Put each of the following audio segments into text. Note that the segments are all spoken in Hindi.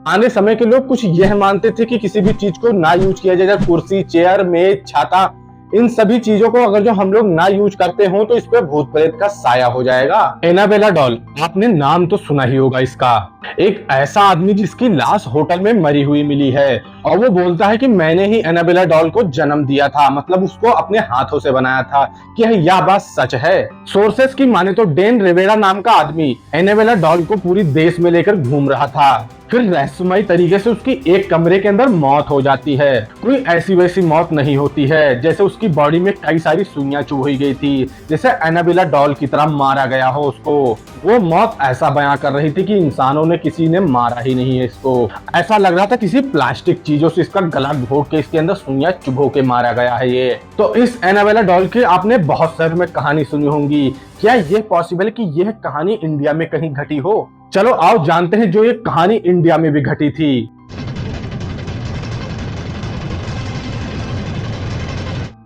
आने समय के लोग कुछ यह मानते थे कि किसी भी चीज को ना यूज किया जाए, कुर्सी, चेयर, मेज, छाता, इन सभी चीजों को अगर जो हम लोग ना यूज करते हो तो इस पे भूत प्रेत का साया हो जाएगा। एनाबेला डॉल, आपने नाम तो सुना ही होगा इसका। एक ऐसा आदमी जिसकी लाश होटल में मरी हुई मिली है और वो बोलता है कि मैंने ही एनाबेला डॉल को जन्म दिया था, मतलब उसको अपने हाथों से बनाया था। क्या यह बात सच है? सोर्सेस की माने तो डेन रिवेरा नाम का आदमी एनाबेला डॉल को पूरी देश में लेकर घूम रहा था। फिर रहस्यमय तरीके से उसकी एक कमरे के अंदर मौत हो जाती है। कोई ऐसी वैसी मौत नहीं होती है, जैसे उसकी बॉडी में कई सारी सुइयां चुभ गई थी, जैसे एनाबेला डॉल की तरह मारा गया हो उसको। वो मौत ऐसा बयां कर रही थी कि इंसानों ने किसी ने मारा ही नहीं है इसको। ऐसा लग रहा था किसी प्लास्टिक चीजों से इसका गला घोट के इसके अंदर सुइयां चुभो के मारा गया है ये। तो इस एनाबेला डॉल की आपने बहुत शहर में कहानी सुनी होंगी। क्या यह पॉसिबल है कि यह कहानी इंडिया में कहीं घटी हो? चलो आओ जानते हैं जो ये कहानी इंडिया में भी घटी थी।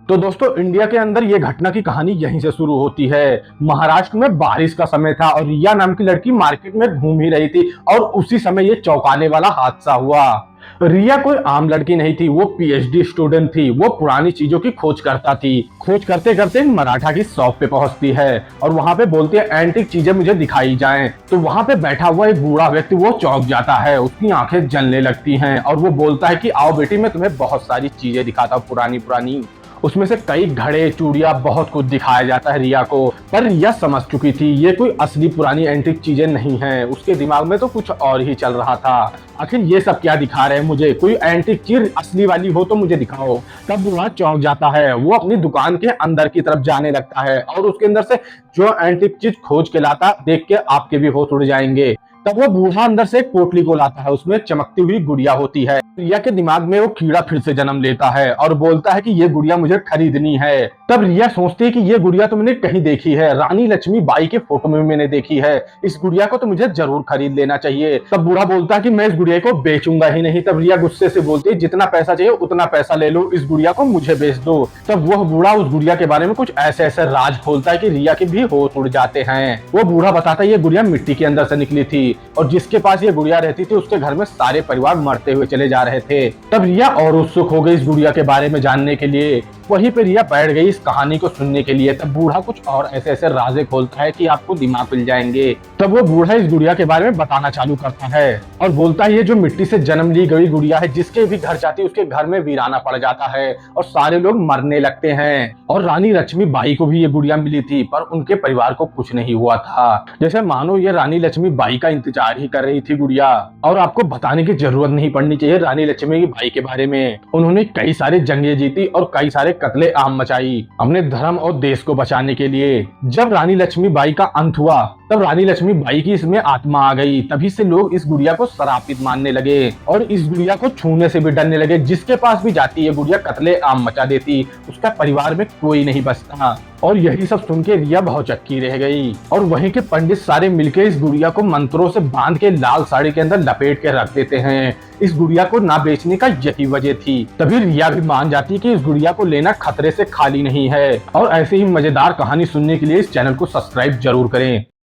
तो दोस्तों, इंडिया के अंदर ये घटना की कहानी यहीं से शुरू होती है। महाराष्ट्र में बारिश का समय था और रिया नाम की लड़की मार्केट में घूम ही रही थी और उसी समय ये चौंकाने वाला हादसा हुआ। रिया कोई आम लड़की नहीं थी, वो पीएचडी स्टूडेंट थी। वो पुरानी चीजों की खोज करता थी। खोज करते करते मराठा की शॉप पे पहुंचती है और वहां पे बोलती है एंटीक चीजें मुझे दिखाई जाएं। तो वहां पे बैठा हुआ एक बूढ़ा व्यक्ति वो चौंक जाता है, उसकी आंखें जलने लगती हैं और वो बोलता है कि आओ बेटी, मैं तुम्हें बहुत सारी चीजें दिखाता हूँ पुरानी पुरानी। उसमें से कई घड़े, चूड़ियां, बहुत कुछ दिखाया जाता है रिया को। पर रिया समझ चुकी थी ये कोई असली पुरानी एंटीक चीजें नहीं है। उसके दिमाग में तो कुछ और ही चल रहा था। आखिर ये सब क्या दिखा रहे हैं मुझे? कोई एंटीक चीज असली वाली हो तो मुझे दिखाओ। तब बूढ़ा चौंक जाता है। वो अपनी दुकान के अंदर की तरफ जाने लगता है और उसके अंदर से जो एंटीक चीज खोज के लाता देख के आपके भी होश उड़ जाएंगे। तब वो बूढ़ा अंदर से एक पोटली को लाता है, उसमें चमकती हुई गुड़िया होती है। रिया के दिमाग में वो कीड़ा फिर से जन्म लेता है और बोलता है कि ये गुड़िया मुझे खरीदनी है। तब रिया सोचती है कि ये गुड़िया तो मैंने कहीं देखी है, रानी लक्ष्मी बाई के फोटो में मैंने देखी है, इस गुड़िया को तो मुझे जरूर खरीद लेना चाहिए। तब बूढ़ा बोलता है कि मैं इस गुड़िया को बेचूंगा ही नहीं। तब रिया गुस्से से बोलती है जितना पैसा चाहिए उतना पैसा ले लो, इस गुड़िया को मुझे बेच दो। तब वह बूढ़ा उस गुड़िया के बारे में कुछ ऐसे ऐसे राज खोलता है कि रिया के भी होश उड़ जाते हैं। वो बूढ़ा बताता है ये गुड़िया मिट्टी के अंदर से निकली थी और जिसके पास ये गुड़िया रहती थी उसके घर में सारे परिवार मरते हुए चले जा रहे थे। तब रिया और उत्सुक हो गई इस गुड़िया के बारे में जानने के लिए। वहीं पे रिया बैठ गई इस कहानी को सुनने के लिए। तब बूढ़ा कुछ और ऐसे ऐसे राज़ें खोलता है कि आपको दिमाग खुल जाएंगे। तब वो बूढ़ा इस गुड़िया के बारे में बताना चालू करता है और बोलता है ये जो मिट्टी से जन्म ली गई गुड़िया है, जिसके भी घर जाती है उसके घर में वीराना पड़ जाता है और सारे लोग मरने लगते हैं। और रानी लक्ष्मी बाई को भी ये गुड़िया मिली थी पर उनके परिवार को कुछ नहीं हुआ था, जैसे मानो ये रानी लक्ष्मी बाई का इंतजार ही कर रही थी गुड़िया। और आपको बताने की जरूरत नहीं पड़नी चाहिए रानी लक्ष्मी की बाई के बारे में। उन्होंने कई सारे जंगें जीती और कई सारे कत्ले आम मचाई अपने धर्म और देश को बचाने के लिए। जब रानी लक्ष्मी बाई का अंत हुआ तब रानी लक्ष्मी बाई की इसमें आत्मा आ गई। तभी से लोग इस गुड़िया को श्रापित मानने लगे और इस गुड़िया को छूने से भी डरने लगे। जिसके पास भी जाती है गुड़िया कत्ले आम मचा देती, उसका परिवार में कोई नहीं बचता। और यही सब सुन के रिया भौचक्की रह गई। और वहीं के पंडित सारे मिलकर इस गुड़िया को मंत्रों से बांध के लाल साड़ी के अंदर लपेट के रख देते हैं। इस गुड़िया को ना बेचने का यही वजह थी। तभी रिया भी मान जाती है कि इस गुड़िया को लेना खतरे से खाली नहीं है। और ऐसे ही मजेदार कहानी सुनने के लिए इस चैनल को सब्सक्राइब जरूर करें।